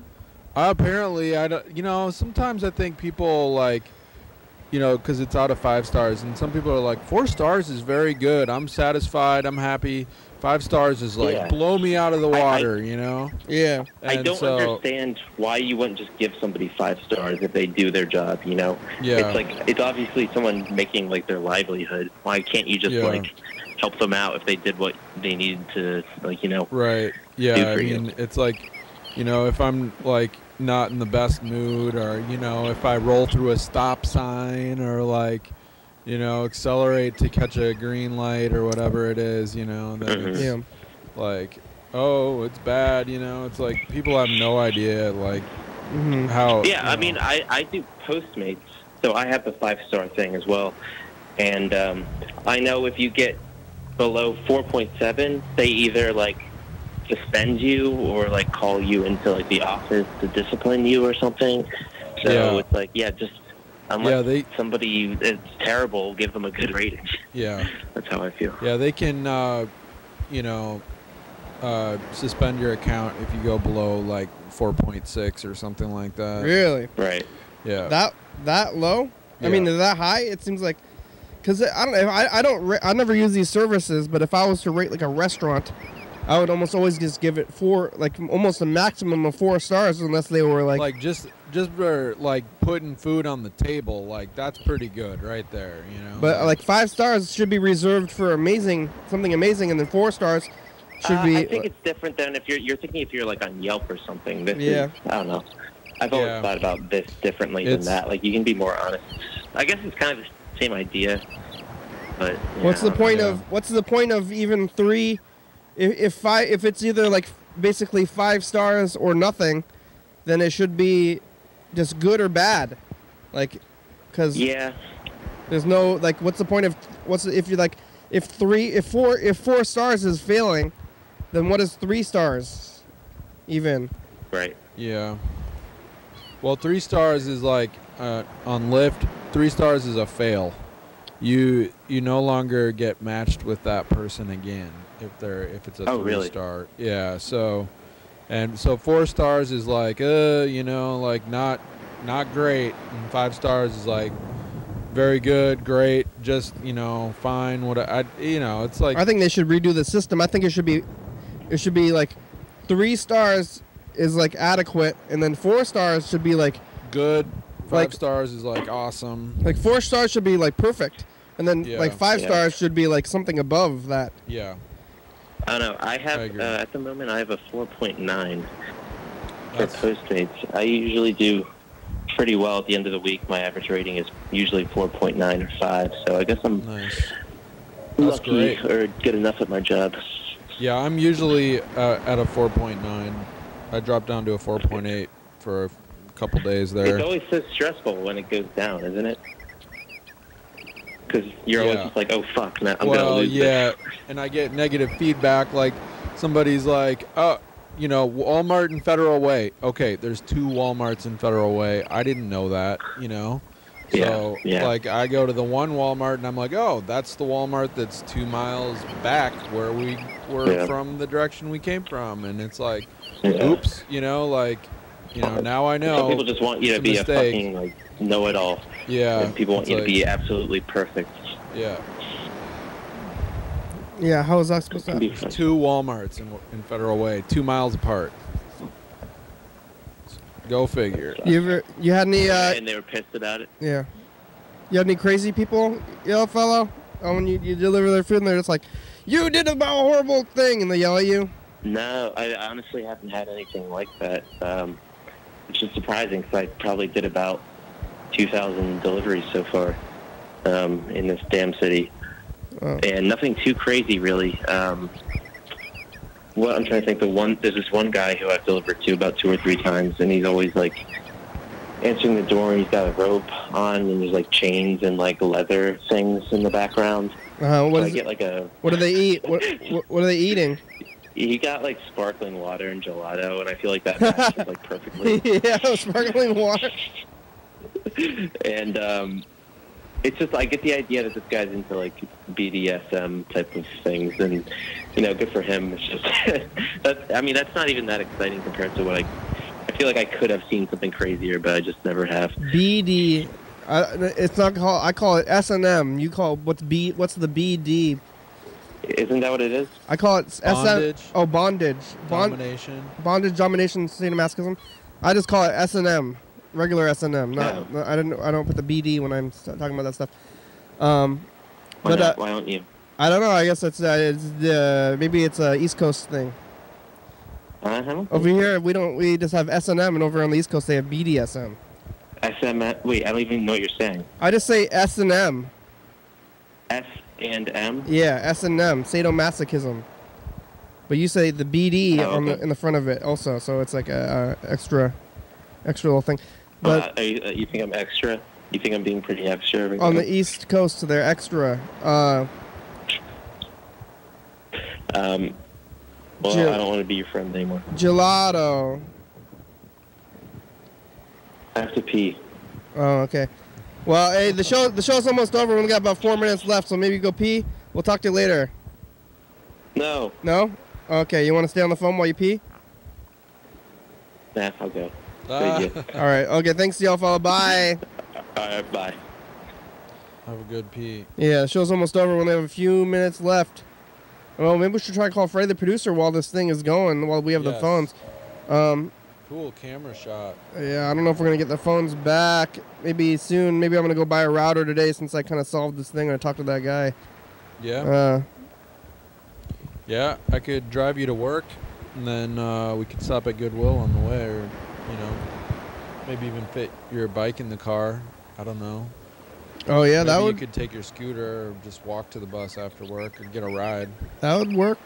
Apparently, I don't. Sometimes I think people like. Because it's out of 5 stars, and some people are like, 4 stars is very good. I'm satisfied. I'm happy. 5 stars is like, blow me out of the water, Yeah. I don't understand why you wouldn't just give somebody 5 stars if they do their job, Yeah. It's like, it's obviously someone making, like, their livelihood. Why can't you just, help them out if they did what they needed to, Right. Yeah, do for you? It's like, if I'm, like, not in the best mood, or if I roll through a stop sign, or like accelerate to catch a green light or whatever it is, then it's like, oh, it's bad. It's like people have no idea like how. Yeah, I mean, I do Postmates, so I have the 5-star thing as well, and I know if you get below 4.7, they either like suspend you or like call you into like the office to discipline you or something. So it's like, just unless somebody is terrible, give them a good rating. Yeah, that's how I feel. Yeah, they can suspend your account if you go below like 4.6 or something like that. Really? Right. Yeah. That low? Yeah. I mean, that high? It seems like, because I don't know. I never use these services, but if I was to rate like a restaurant, I would almost always just give it 4, like almost a maximum of 4 stars, unless they were like just for like putting food on the table, like that's pretty good right there, But like 5 stars should be reserved for something amazing, and then 4 stars should be. I think it's different than if you're thinking if you're like on Yelp or something. This is, I don't know. I've always thought about this differently than that. Like you can be more honest. I guess it's kind of the same idea, but what's the point of even 3? If it's either like basically 5 stars or nothing, then it should be just good or bad, like, because there's no like, what's the point of if 4 stars is failing, then what is 3 stars even? Right. Yeah. Well, 3 stars is like on Lyft. 3 stars is a fail. You no longer get matched with that person again. If it's a 3-star, yeah. So 4 stars is like like not great, and 5 stars is like very good, great, just fine. It's like, I think they should redo the system. I think it should be like 3 stars is like adequate, and then 4 stars should be like good. 5 stars is like awesome. Like 4 stars should be like perfect, and then like 5 stars should be like something above that. Yeah. I don't know. I have at the moment I have a 4.9 for Postmates. I usually do pretty well at the end of the week. My average rating is usually 4.9 or 5, so I guess I'm Nice. That's lucky great. or good enough at my job. Yeah, I'm usually at a 4.9. I dropped down to a 4.8 for a couple days there. It's always so stressful when it goes down, isn't it? Because you're always just like, oh, fuck, now I'm going to lose this. And I get negative feedback, like somebody's like, oh, you know, Walmart and Federal Way. Okay, there's 2 Walmarts in Federal Way. I didn't know that, you know? So, like, I go to the one Walmart, and I'm like, oh, that's the Walmart that's 2 miles back where we were from the direction we came from. And it's like, oops, you know, like, you know, now I know. Some people just want you to be a fucking, like, know-it-all. Yeah. And people want you to be absolutely perfect. Yeah. Yeah, how is that supposed to happen? There's 2 Walmarts in Federal Way, 2 miles apart. Go figure. You had any? And they were pissed about it. Yeah. You had any crazy people, yell fellow? Oh, when you deliver their food and they're just like, "You did a horrible thing," and they yell at you? No, I honestly haven't had anything like that. Which is surprising because I probably did about 2,000 deliveries so far in this damn city. Oh. And nothing too crazy, really. Well, I'm trying to think. There's this one guy who I've delivered to about 2 or 3 times, and he's always like answering the door, and he's got a rope on, and there's like chains and like leather things in the background. What do they eat? What are they eating? He got like sparkling water and gelato, and I feel like that matches like perfectly. Yeah, sparkling water. And it's just, I get the idea that this guy's into like BDSM type of things, and you know, good for him. It's just that's not even that exciting compared to what I feel like I could have seen something crazier, but I just never have. BD, it's not called. I call it S&M. You call what's the BD? Isn't that what it is? I call it bondage. Bondage. Domination. Bondage, domination, sadomasochism. I just call it S&M. Regular S&M. I don't put the BD when I'm talking about that stuff. Why don't you? I don't know. I guess maybe it's a East Coast thing. Over here we just have S&M, and over on the East Coast they have BDSM. SM? Wait, I don't even know what you're saying. I just say S&M. S&M? Yeah, S&M, sadomasochism. But you say the BD in the front of it also, so it's like a extra little thing. But you think I'm extra? You think I'm being pretty extra? On the East Coast, they're extra. Well, I don't want to be your friend anymore. Gelato. I have to pee. Oh, okay. Well, hey, the show's almost over. We only got about 4 minutes left, so maybe go pee. We'll talk to you later. No. No? Okay, you want to stay on the phone while you pee? Nah, I'll go. All right. Okay, thanks, y'all, fella. Bye. All right, bye. Have a good pee. Yeah, the show's almost over. We only have a few minutes left. Well, maybe we should try to call Freddie the producer while this thing is going, while we have the phones. Cool camera shot. Yeah, I don't know if we're going to get the phones back. Maybe soon. Maybe I'm going to go buy a router today since I kind of solved this thing. I talked to that guy. Yeah. Yeah, I could drive you to work, and then we could stop at Goodwill on the way, or, you know, maybe even fit your bike in the car. I don't know. Oh, yeah, maybe you could take your scooter or just walk to the bus after work or get a ride. That would work.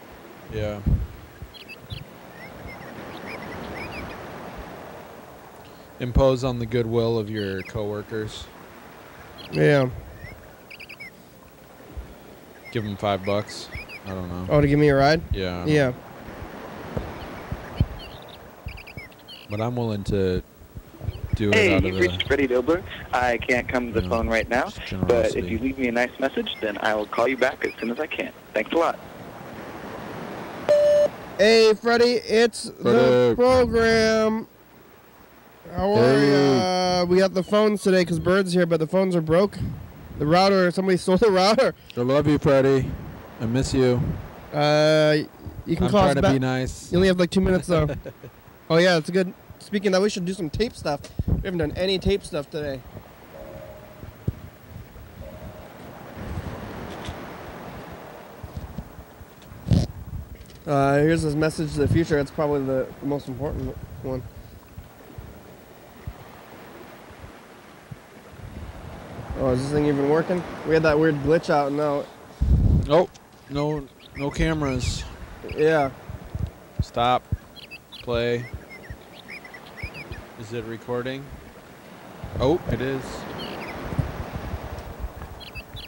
Yeah. Impose on the goodwill of your coworkers. Yeah. Give them $5. I don't know. Oh, to give me a ride? Yeah. Yeah. But I'm willing to do it Hey, out of you've reached Freddie Dobler. I can't come to the phone right now, but if you leave me a nice message, then I will call you back as soon as I can. Thanks a lot. Hey, Freddie, it's the program. How are you? We got the phones today because Bird's here, but the phones are broke. The router, somebody stole the router. I love you, Freddie. I miss you. You can I'm call us trying to back. be nice. You only have like 2 minutes, though. Oh, yeah, it's good. Speaking of that, we should do some tape stuff. We haven't done any tape stuff today. Here's this message to the future. It's probably the most important one. Oh, is this thing even working? We had that weird glitch out now. Oh, no cameras. Yeah. Stop. Play. Is it recording? Oh, it is.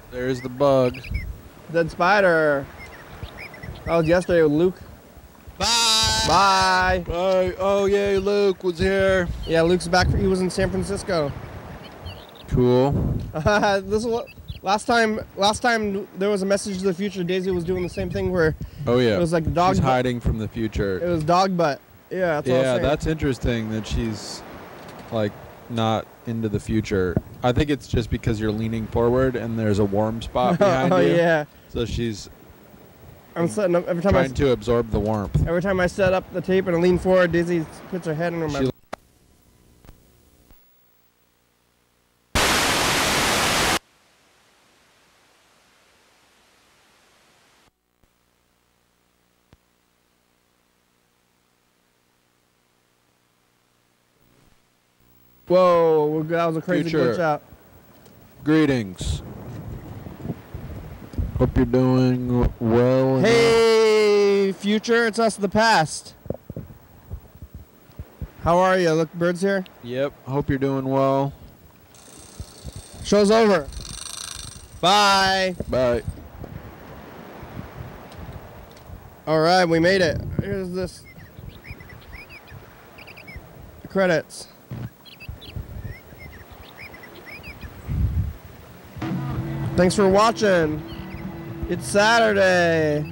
There's the bug. Dead spider. That was yesterday with Luke. Bye. Bye. Bye. Oh, yay, Luke was here. Yeah, Luke's back. He was in San Francisco. Cool. This is what last time there was a message to the future. Daisy was doing the same thing where Oh, yeah. it was like dog. She's hiding from the future. It was dog butt. Yeah, that's what I was saying. That's interesting that she's like not into the future. I think it's just because you're leaning forward and there's a warm spot behind you. Oh yeah. So she's I'm setting up every time trying to absorb the warmth. Every time I set up the tape and I lean forward, Daisy puts her head in my. Whoa, that was a crazy glitch out. Greetings. Hope you're doing well. Hey, future, it's us, the past. How are you? Look, Bird's here. Yep, hope you're doing well. Show's over. Bye. Bye. All right, we made it. Here's this. The credits. Thanks for watching. It's Saturday.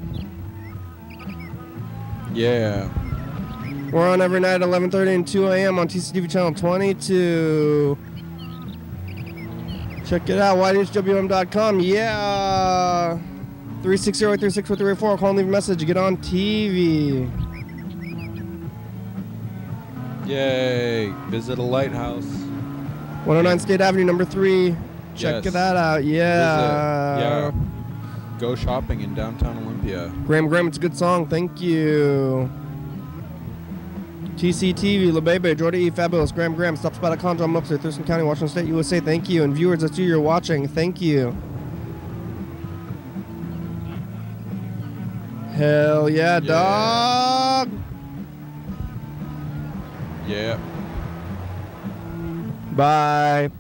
Yeah. We're on every night at 11:30 and 2 a.m. on TCTV channel 22. Check it out, YDHWM.com. Yeah. 360-836-4384. Call and leave a message. Get on TV. Yay. Visit a lighthouse. 109 State Avenue, number 3. Check Yes. that out. Yeah. Yeah. Go shopping in downtown Olympia. Graham, it's a good song. Thank you. TCTV, La Bebe, Jordan E. Fabulous, Graham, StopSpot.com, John Mopser, Thurston County, Washington State, USA. Thank you. And viewers, that's you you're watching. Thank you. Hell yeah, dog. Yeah. Bye.